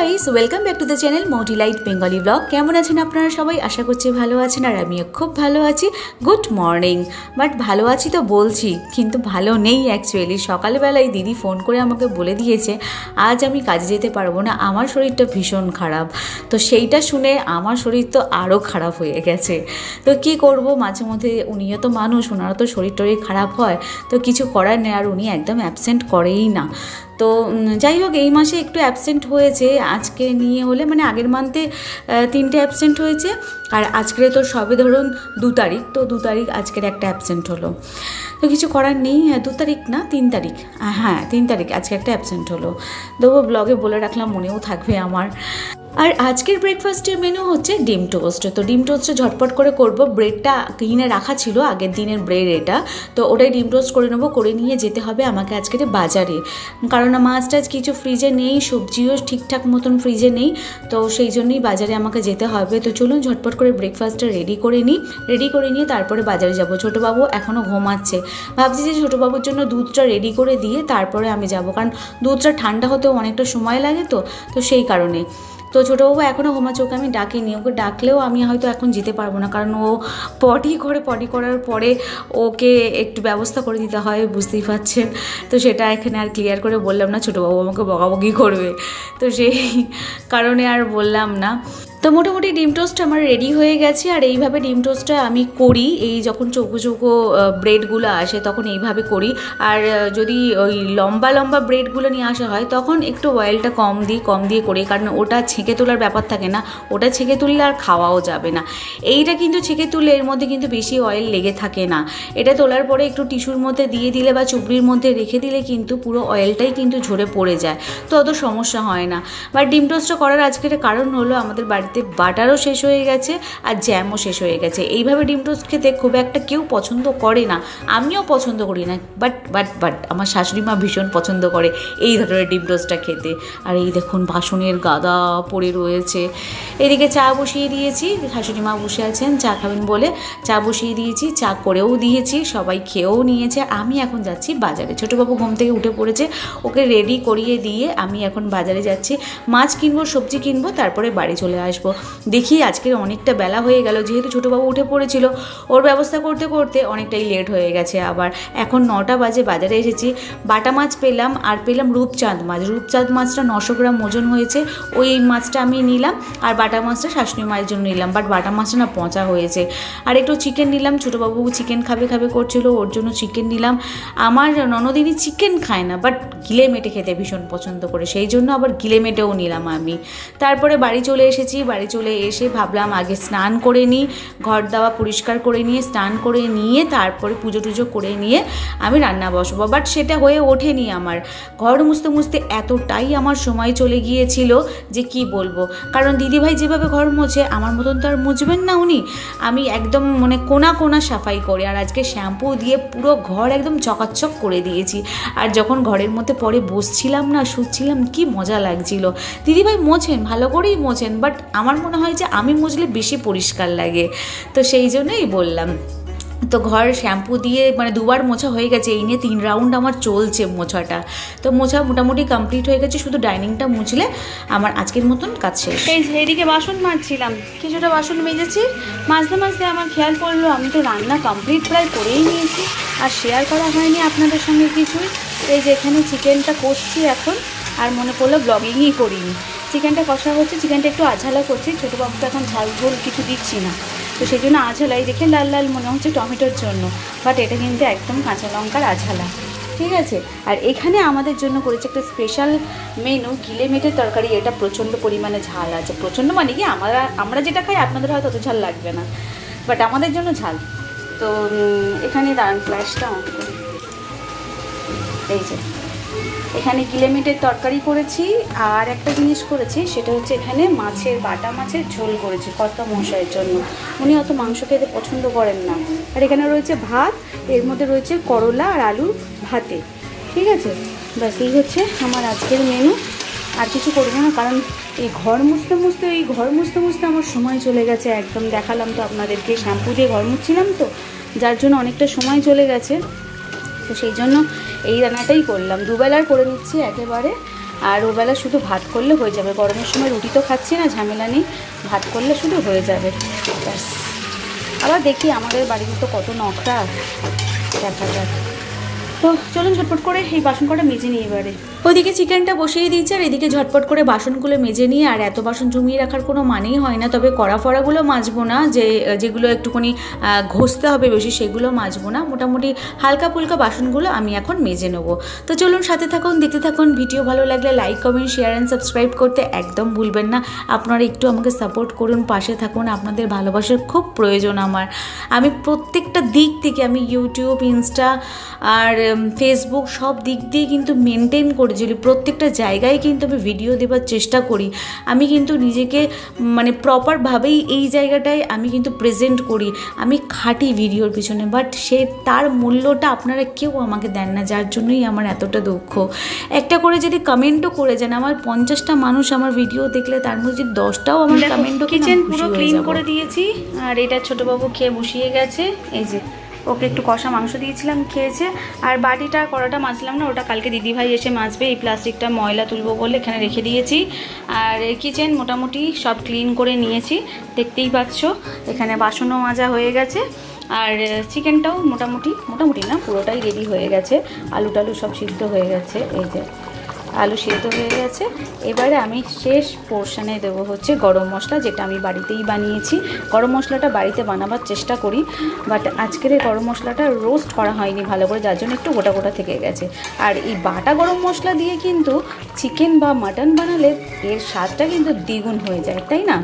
Guys, welcome back to the channel Motilight Bengali blog. কেমন আছেন আপনারা সবাই? আশা করছি ভালো আছেন, আর আমিও খুব ভালো আছি। Good morning. বাট ভালো আছি তো বলছি, কিন্তু ভালো নেই অ্যাকচুয়ালি। সকালবেলায় দিদি ফোন করে আমাকে বলে দিয়েছে আজ আমি কাজে যেতে পারবো না, আমার শরীরটা ভীষণ খারাপ। তো সেইটা শুনে আমার শরীর তো আরও খারাপ হয়ে গেছে। তো কি করব, মাঝে মধ্যে উনিও তো মানুষ, ওনারও তো শরীর টরীর খারাপ হয়, তো কিছু করার নেই। আর উনি একদম অ্যাবসেন্ট করেই না। তো যাই হোক, এই মাসে একটু অ্যাবসেন্ট হয়েছে, আজকে নিয়ে হলে মানে আগের মান্থে 3টে অ্যাবসেন্ট হয়েছে, আর আজকে তো সবে ধরুন 2 তারিখ, তো 2 তারিখ আজকের একটা অ্যাবসেন্ট হলো। তো কিছু করার নেই। 2 তারিখ না 3 তারিখ, হ্যাঁ 3 তারিখ আজকে একটা অ্যাবসেন্ট হলো। তবু ব্লগে বলে রাখলাম, মনেও থাকবে আমার। আর আজকের ব্রেকফাস্টের মেনু হচ্ছে ডিম টোস্ট। তো ডিম টোস্টটা ঝটপট করে করব। ব্রেডটা কিনে রাখা ছিল, আগের দিনের ব্রেড এটা, তো ওটাই ডিম টোস্ট করে নেবো। করে নিয়ে যেতে হবে আমাকে আজকের বাজারে, কারণ মাছ টাছ কিছু ফ্রিজে নেই, সবজিও ঠিকঠাক মতন ফ্রিজে নেই, তো সেই জন্যই বাজারে আমাকে যেতে হবে। তো চলুন ঝটপট করে ব্রেকফাস্টটা রেডি করে নিয়ে তারপরে বাজারে যাব। ছোটোবাবু এখনও ঘুমাচ্ছে, ভাবছি যে ছোটোবাবুর জন্য দুধটা রেডি করে দিয়ে তারপরে আমি যাব, কারণ দুধটা ঠান্ডা হতেও অনেকটা সময় লাগে, তো সেই কারণে। তো ছোটোবাবু এখনও ঘুমাচ্ছে, ওকে আমি ডাকিনি। ওকে ডাকলেও আমি হয়তো এখন যেতে পারবো না, কারণ ও পটি করার পরে ওকে একটু ব্যবস্থা করে দিতে হয়, বুঝতেই পারছেন। তো সেটা এখানে আর ক্লিয়ার করে বললাম না, ছোটোবাবু আমাকে বকাবকি করবে, তো সেই কারণে আর বললাম না। তো মোটামুটি ডিম টোস্ট আমার রেডি হয়ে গেছে। আর এইভাবে ডিম টোস্টটা আমি করি, এই যখন চৌকো চৌকো ব্রেডগুলো আসে তখন এইভাবে করি। আর যদি ওই লম্বা লম্বা ব্রেডগুলো নিয়ে আসা হয় তখন একটু অয়েলটা কম দিয়ে করি, কারণ ওটা ছেঁকে তোলার ব্যাপার থাকে না, ওটা ছেঁকে তুললে আর খাওয়াও যাবে না। এইটা কিন্তু ছেঁকে তুললে এর মধ্যে কিন্তু বেশি অয়েল লেগে থাকে না। এটা তোলার পরে একটু টিস্যুর মধ্যে দিয়ে দিলে বা চুবড়ির মধ্যে রেখে দিলে কিন্তু পুরো অয়েলটাই কিন্তু ঝরে পড়ে যায়, তো অত সমস্যা হয় না। বাট ডিম টোস্টটা করার আজকের কারণ হলো আমাদের বাড়িতে বাটারও শেষ হয়ে গেছে আর জ্যামও শেষ হয়ে গেছে। এইভাবে ডিম টোস্ট খেতে খুব একটা কেউ পছন্দ করে না, আমিও পছন্দ করি না, বাট আমার শাশুড়ি মা ভীষণ পছন্দ করে এই ধরনের ডিম টোস্টটা খেতে। আর এই দেখুন বাসনের গাদা পড়ে রয়েছে। এদিকে চা বসিয়ে দিয়েছি, শাশুড়ি মা বসে আছেন চা খাবেন বলে চা বসিয়ে দিয়েছি, চা করেও দিয়েছি, সবাই খেয়েও নিয়েছে। আমি এখন যাচ্ছি বাজারে। ছোটোবাবু ঘুম থেকে উঠে পড়েছে, ওকে রেডি করিয়ে দিয়ে আমি এখন বাজারে যাচ্ছি। মাছ কিনবো, সবজি কিনবো, তারপরে বাড়ি চলে আসবো। দেখি আজকের অনেকটা বেলা হয়ে গেল, যেহেতু ছোটোবাবু উঠে পড়েছিল, ওর ব্যবস্থা করতে করতে অনেকটাই লেট হয়ে গেছে। আবার এখন 9টা বাজে, বাজারে এসেছি। বাটা মাছ পেলাম, আর পেলাম রূপচাঁদ মাছটা 900 গ্রাম ওজন হয়েছে, ওই মাছটা আমি নিলাম। আর বাটা মাছটা শাশুড়ি মায়ের জন্য নিলাম, বাট বাটা মাছটা না পচা হয়েছে। আর একটু চিকেন নিলাম, ছোটোবাবু চিকেন খাবে করছিল, ওর জন্য চিকেন নিলাম। আমার ননদিনী চিকেন খায় না, বাট গিলে মেটে খেতে ভীষণ পছন্দ করে, সেই জন্য আবার গিলে মেটেও নিলাম আমি। তারপরে বাড়ি চলে এসেছি। বাড়ি চলে এসে ভাবলাম আগে স্নান করে নিই, ঘর দাওয়া পরিষ্কার করে নিয়ে স্নান করে নিয়ে তারপরে পুজো টুজো করে নিয়ে আমি রান্না বসবো। বাট সেটা হয়ে ওঠেনি আমার। ঘর মুছতে এতটাই আমার সময় চলে গিয়েছিল যে কি বলবো, কারণ দিদিভাই যেভাবে ঘর মোছে আমার মতন তো আর মুছবেন না উনি। আমি একদম মানে কোনা সাফাই করি, আর আজকে শ্যাম্পু দিয়ে পুরো ঘর একদম চকাচক করে দিয়েছি। আর যখন ঘরের মধ্যে পরে বসছিলাম না, শুচ্ছিলাম, কি মজা লাগছিল। দিদিভাই মোছেন, ভালো করেই মোছেন, বাট আমার মনে হয় যে আমি মুছলে বেশি পরিষ্কার লাগে, তো সেই জন্যই বললাম। তো ঘর শ্যাম্পু দিয়ে মানে 2বার মোছা হয়ে গেছে, এই নিয়ে 3 রাউন্ড আমার চলছে মোছাটা। তো মোছা মোটামুটি কমপ্লিট হয়ে গেছে, শুধু ডাইনিংটা মুছলে আমার আজকের মতন কাজ শেষ। এইদিকে বাসন মাজছিলাম, কিছুটা বাসন মেজেছি। মাজতে আমার খেয়াল পড়লো আমি তো রান্না কমপ্লিট প্রায় করেই নিয়েছি, আর শেয়ার করা হয়নি আপনাদের সঙ্গে কিছুই। এই যে এখানে চিকেনটা কষছি এখন, আর মনে পড়লো ব্লগিংই করিনি। চিকেনটা কষা হচ্ছে, চিকেনটা একটু আঝালা করছি, ছোটোবাবুকে এখন ঝাল ঝোল কিছু দিচ্ছি না, তো সেই জন্য আঝালাই দেখে লাল লাল মনে হচ্ছে টমেটোর জন্য, বাট এটা কিন্তু একদম কাঁচা লঙ্কার আঝালা, ঠিক আছে। আর এখানে আমাদের জন্য করেছে একটা স্পেশাল মেনু, গিলে মেটের তরকারি। এটা প্রচণ্ড পরিমাণে ঝাল আছে, প্রচণ্ড মানে কি আমরা যেটা খাই আপনাদের হয়তো অত ঝাল লাগবে না, বাট আমাদের জন্য ঝাল। তো এখানে দাঁড়ান ফ্ল্যাশটা অন করি। এই যে এখানে গিলে মেটের তরকারি করেছি, আর একটা জিনিস করেছি, সেটা হচ্ছে এখানে বাটা মাছের ঝোল করেছি কর্তা মশাইয়ের জন্য, উনি অত মাংস খেতে পছন্দ করেন না। আর এখানে রয়েছে ভাত, এর মধ্যে রয়েছে করলা আর আলু ভাতে, ঠিক আছে। ব্যাস এই হচ্ছে আমার আজকের মেনু, আর কিছু করবো না, কারণ এই ঘর মুছতে আমার সময় চলে গেছে একদম। দেখালাম তো আপনাদেরকে, শ্যাম্পু দিয়ে ঘর মুছছিলাম তো, যার জন্য অনেকটা সময় চলে গেছে। তো সেই জন্য এই রান্নাটাই করলাম, দুবেলার করে নিচ্ছি একেবারে। আর ওবেলা শুধু ভাত করলে হয়ে যাবে। গরমের সময় রুটি তো খাচ্ছি না, ঝামেলা নেই, ভাত করলে শুধু হয়ে যাবে ব্যাস। আবার দেখি আমাদের বাড়িতে তো কত নখরা, দেখা যাক। তো চলুন ঝটপট করে এই বাসন কটা মেজে নিই এবারে। ওদিকে চিকেনটা বসিয়ে দিয়েছি আর এদিকে ঝটপট করে বাসনগুলো মেজে নিয়ে, আর এত বাসন জমিয়ে রাখার কোনো মানেই হয় না। তবে কড়া ফড়াগুলো মাজবো না, যেগুলো একটুখানি ঘষতে হবে বেশি সেগুলো মাজবো না, মোটামুটি হালকা ফুলকা বাসনগুলো আমি এখন মেজে নেবো। তো চলুন সাথে থাকুন, দেখতে থাকুন। ভিডিও ভালো লাগলে like, comment, share and subscribe করতে একদম ভুলবেন না। আপনারা একটু আমাকে সাপোর্ট করুন, পাশে থাকুন, আপনাদের ভালোবাসার খুব প্রয়োজন আমার। আমি প্রত্যেকটা দিক থেকে, আমি ইউটিউব, ইনস্টা আর ফেসবুক সব দিক দিয়ে কিন্তু মেনটেন করেছিলি, প্রত্যেকটা জায়গায় কিন্তু আমি ভিডিও দেওয়ার চেষ্টা করি। আমি কিন্তু নিজেকে মানে প্রপারভাবেই এই জায়গাটায় আমি কিন্তু প্রেজেন্ট করি, আমি খাটি ভিডিওর পিছনে, বাট তার মূল্যটা আপনারা কেউ আমাকে দেন না, যার জন্যই আমার এতটা দুঃখ। একটা করে যদি কমেন্টও করে যান, আমার 50টা মানুষ আমার ভিডিও দেখলে তার মধ্যে 10টাও আমার কমেন্টও, কিচেন পুরো ক্লিন করে দিয়েছি। আর এটা ছোটোবাবু খেয়ে বসিয়ে গেছে, এই যে ওকে একটু কষা মাংস দিয়েছিলাম, খেয়েছে। আর বাটিটা কড়াটা মাজলাম না, ওটা কালকে দিদিভাই এসে মাজবে, এই প্লাস্টিকটা ময়লা তুলবো বলে এখানে রেখে দিয়েছি। আর কিচেন মোটামুটি সব ক্লিন করে নিয়েছি, দেখতেই পাচ্ছ। এখানে বাসনও মাজা হয়ে গেছে, আর চিকেনটাও মোটামুটি না পুরোটাই রেডি হয়ে গেছে। আলু টালু সব সিদ্ধ হয়ে গেছে, এই যে আলু সিদ্ধ হয়ে গেছে। এবারে আমি শেষ পোর্শনে দেবো হচ্ছে গরম মশলা, যেটা আমি বাড়িতেই বানিয়েছি। গরম মশলাটা বাড়িতে বানাবার চেষ্টা করি, বাট আজকের এই গরম মশলাটা রোস্ট করা হয়নি ভালো করে, যার জন্য একটু গোটা গোটা থেকে গেছে। আর এই বাটা গরম মশলা দিয়ে কিন্তু চিকেন বা মাটন বানালে এর স্বাদটা কিন্তু দ্বিগুণ হয়ে যায়, তাই না?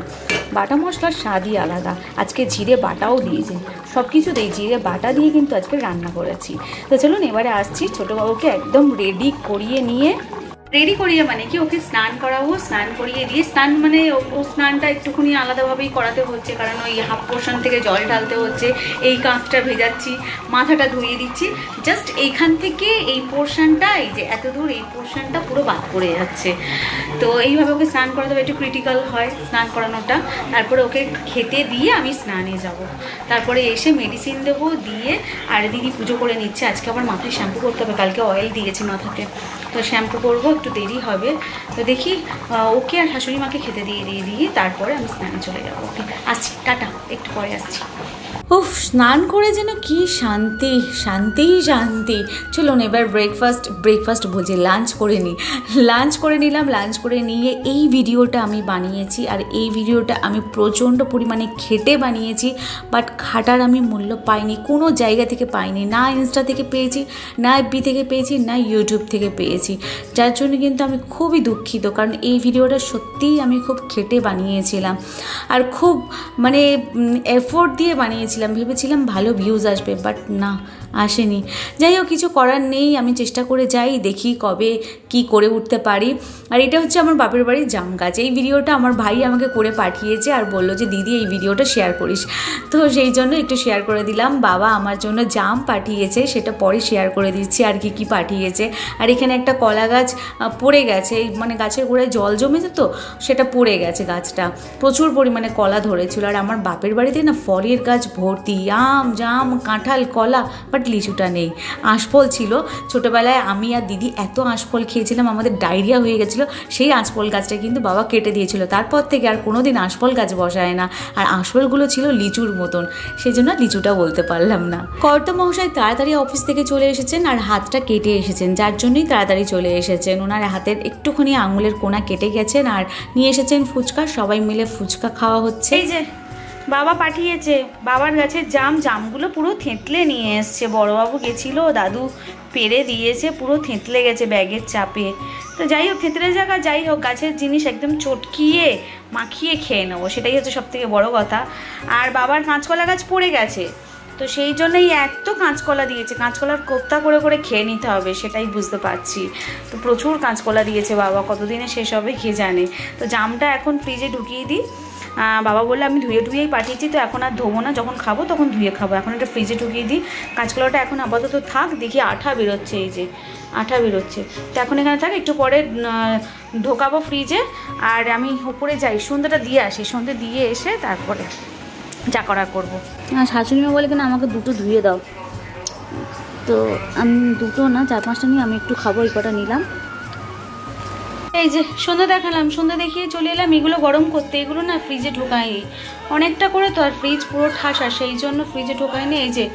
বাটা মশলার স্বাদই আলাদা। আজকে জিরে বাটাও দিয়েছি, সব কিছুতেই জিরে বাটা দিয়ে কিন্তু আজকে রান্না করেছি। তো চলুন এবারে আসছি, ছোটোবাবুকে একদম রেডি করিয়ে মানে কি ওকে স্নান করাবো। স্নান করিয়ে দিয়ে, স্নান মানে ও স্নানটা একটুখানি আলাদাভাবেই করাতে হচ্ছে, কারণ ওই হাফ পোর্শন থেকে জল ঢালতে হচ্ছে, এই কাঁচটা ভেজাচ্ছি, মাথাটা ধুয়ে দিচ্ছি, জাস্ট এইখান থেকে এই পোর্শনটা, এই যে এত দূর এই পোর্শনটা পুরো বাদ পড়ে যাচ্ছে। তো এইভাবে ওকে স্নান করাতে হবে, একটু ক্রিটিক্যাল হয় স্নান করানোটা। তারপরে ওকে খেতে দিয়ে আমি স্নানে যাব, তারপরে এসে মেডিসিন দেবো, দিয়ে আর দিদি পুজো করে নিচ্ছে। আজকে আবার মাথায় শ্যাম্পু করতে হবে, কালকে অয়েল দিয়েছি মাথাতে, তো শ্যাম্পু করবো, একটু দেরি হবে। তো দেখি ওকে আর শাশুড়ি মাকে খেতে দিয়ে তারপরে আমি স্নানে চলে যাবো। ওকে, আসছি, টাটা, একটু পরে আসছি। উফ, স্নান করে যেন কি শান্তি। চলুন এবার ব্রেকফাস্ট বলছি, লাঞ্চ করে নিলাম। লাঞ্চ করে নিয়ে এই ভিডিওটা আমি বানিয়েছি, আর এই ভিডিওটা আমি প্রচণ্ড পরিমাণে খেটে বানিয়েছি, বাট খাটার আমি মূল্য পাইনি, কোনো জায়গা থেকে পাইনি, না ইনস্টা থেকে পেয়েছি, না এফবি থেকে পেয়েছি, না ইউটিউব থেকে পেয়েছি, যার জন্য কিন্তু আমি খুবই দুঃখিত। কারণ এই ভিডিওটা সত্যিই আমি খুব খেটে বানিয়েছিলাম, আর খুব মানে এফোর্ট দিয়ে বানিয়েছিলাম, ভেবেছিলাম ভালো ভিউজ আসবে, বাট না, আসেনি। যাই হোক, কিছু করার নেই, আমি চেষ্টা করে যাই, দেখি কবে কি করে উঠতে পারি। আর এটা হচ্ছে আমার বাপের বাড়ির জাম গাছ। এই ভিডিওটা আমার ভাই আমাকে করে পাঠিয়েছে আর বললো যে দিদি এই ভিডিওটা শেয়ার করিস, তো সেই জন্য একটু শেয়ার করে দিলাম। বাবা আমার জন্য জাম পাঠিয়েছে, সেটা পরে শেয়ার করে দিচ্ছি আর কি পাঠিয়েছে। আর এখানে একটা কলা গাছ পড়ে গেছে, মানে গাছের গোড়ায় জল জমেছে, তো সেটা পড়ে গেছে গাছটা, প্রচুর পরিমাণে কলা ধরেছিল। আর আমার বাপের বাড়িতে না ফলের গাছ ভর্তি, আম, জাম, কাঁঠাল, কলা, বাট লিচুটা নেই। আঁশফল ছিল, ছোটোবেলায় আমি আর দিদি এত আঁশফল খেয়েছিলাম, আমাদের ডায়রিয়া হয়ে গেছিলো। সেই আঁশফল গাছটা কিন্তু বাবা কেটে দিয়েছিল, তারপর থেকে আর কোনো দিন আঁশফল গাছ বসায় না। আর আঁশফলগুলো ছিল লিচুর মতন, সেই জন্য লিচুটা বলতে পারলাম না। কর্তামশাই তাড়াতাড়ি অফিস থেকে চলে এসেছেন, আর হাতটা কেটে এসেছেন, যার জন্যই তাড়াতাড়ি চলে এসেছেন। ওনার হাতের একটুখানি আঙুলের কোনা কেটে গেছেন, আর নিয়ে এসেছেন ফুচকা, সবাই মিলে ফুচকা খাওয়া হচ্ছে। এই যে বাবা পাঠিয়েছে, বাবার গাছের জামগুলো পুরো থেঁতলে নিয়ে এসছে। বড়বাবু গেছিলো, দাদু পেরে দিয়েছে, পুরো থেঁতলে গেছে ব্যাগের চাপে। তো যাই হোক, থেঁতলে জায়গা যাই হোক, গাছের জিনিস একদম চটকিয়ে মাখিয়ে খেয়ে নেবো, সেটাই হচ্ছে সবথেকে বড় কথা। আর বাবার কাঁচকলা গাছ পড়ে গেছে, তো সেই জন্যই এত কাঁচকলা দিয়েছে, কাঁচকলার কোপ্তা করে করে খেয়ে নিতে হবে, সেটাই বুঝতে পারছি। তো প্রচুর কাঁচকলা দিয়েছে বাবা, কতদিনে শেষ হবে কে জানে। তো জামটা এখন ফ্রিজে ঢুকিয়ে দিই। বাবা বললে আমি ধুয়েই পাঠিয়েছি, তো এখন আর ধোবো না, যখন খাবো তখন ধুয়ে খাবো, এখন এটা ফ্রিজে ঢুকিয়ে দিই। কাঁচকলাটা এখন আপাতত থাক, দেখি আঠা বেরোচ্ছে, এই যে আঠা বেরোচ্ছে, তো এখন এখানে থাক, একটু পরে ঢোকাবো ফ্রিজে। আর আমি উপরে যাই, সন্ধ্যাটা দিয়ে আসি, সন্ধ্যে দিয়ে এসে তারপরে যা করার করবো। শাশুড়িমা বলে কিনা আমাকে দুটো ধুয়ে দাও, তো আমি দুটো না 4-5টা নিয়ে আমি একটু খাবো, এই কটা নিলাম। এই যে সন্ধ্যা দেখালাম, সন্ধ্যা দেখিয়ে চলে এলাম এগুলো গরম করতে। এগুলো না ফ্রিজে ঢোকাই অনেকটা করে, তো আর ফ্রিজ পুরো ঠাসা, সেই জন্য ফ্রিজে ঢোকায়নি। এই যে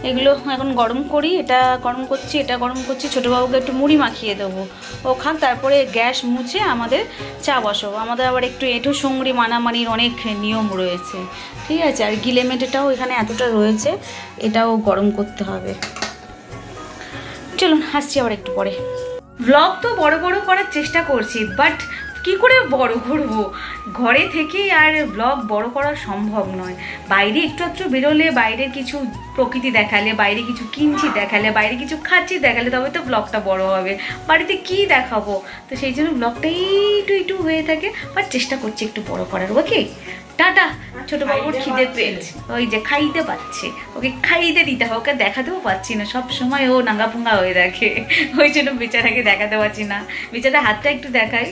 এগুলো এখন গরম করি, এটা গরম করছি, এটা গরম করছি। ছোটোবাবুকে একটু মুড়ি মাখিয়ে দেবো, ও খাক, তারপরে গ্যাস মুছে আমাদের চা বসাবো। আমাদের আবার একটু এঁঠো সঙ্গড়ি মানামানির অনেক নিয়ম রয়েছে, ঠিক আছে। আর গিলেমেটেটাও এখানে এতটা রয়েছে, এটাও গরম করতে হবে। চলুন আসছি আবার একটু পরে। ব্লগ তো বড় বড় করার চেষ্টা করছি, বাট কি করে বড় করব, ঘরে থেকেই আর ব্লগ বড় করা সম্ভব নয়। বাইরে একটু একটু বেরোলে, বাইরের কিছু প্রকৃতি দেখালে, বাইরে কিছু কিনছি দেখালে, বাইরে কিছু খাচ্ছি দেখালে, তবে তো ব্লগটা বড় হবে। বাড়িতে কি দেখাবো, তো সেই জন্য ব্লগটা একটু হয়ে থাকে, বাট চেষ্টা করছি একটু বড় করার। ওকে টাটা। ছোট বাবুর খিদে পেয়েছে, ওই যে খাইতে পাচ্ছে, ওকে খাইতে দিতে হবে, ওকে দেখাতেও পাচ্ছি না, সব সময় ও নাঙ্গা পুঙ্গা হয়ে দেখে, ওই জন্য বেচারাকে দেখাতে পারছি না। বেচারা হাতটা একটু দেখাই।